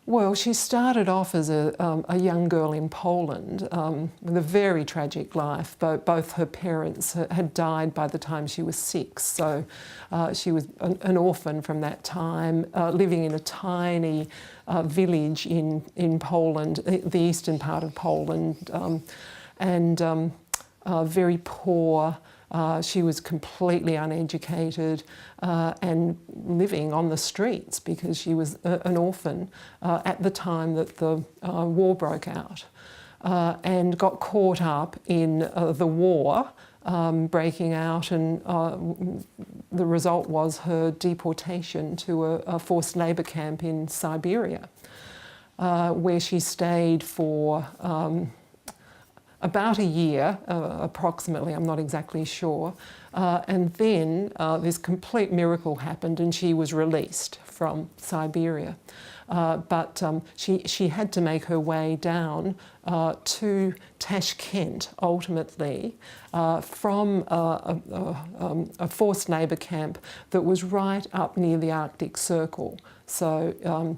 Well, she started off as a young girl in Poland with a very tragic life. Both her parents had died by the time she was 6, so she was an orphan from that time, living in a tiny village in Poland, the eastern part of Poland, and very poor. She was completely uneducated and living on the streets because she was an orphan at the time that the war broke out, and got caught up in the war breaking out, and the result was her deportation to a forced labour camp in Siberia, where she stayed for about a year, approximately, I'm not exactly sure. And then this complete miracle happened and she was released from Siberia. But she had to make her way down to Tashkent, ultimately, from a forced labour camp that was right up near the Arctic Circle. So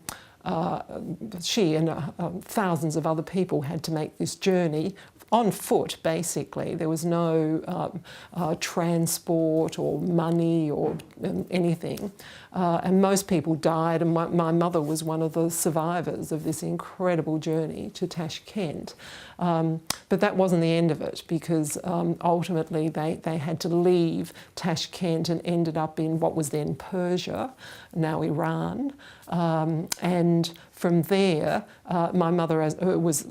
she and thousands of other people had to make this journey on foot, basically. There was no transport or money or anything. And most people died, and my mother was one of the survivors of this incredible journey to Tashkent. But that wasn't the end of it, because ultimately they had to leave Tashkent and ended up in what was then Persia, now Iran. And from there, my mother was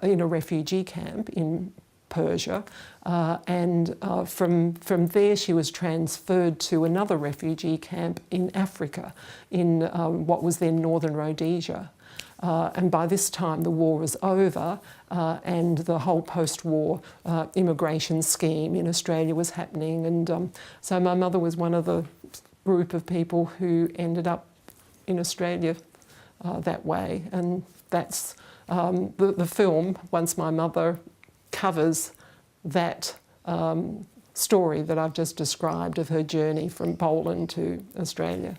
in a refugee camp in Persia, and from there she was transferred to another refugee camp in Africa, in what was then northern Rhodesia. And by this time the war was over, and the whole post-war immigration scheme in Australia was happening, and so my mother was one of the group of people who ended up in Australia that way. And that's the film, Once My Mother, covers that story that I've just described of her journey from Poland to Australia.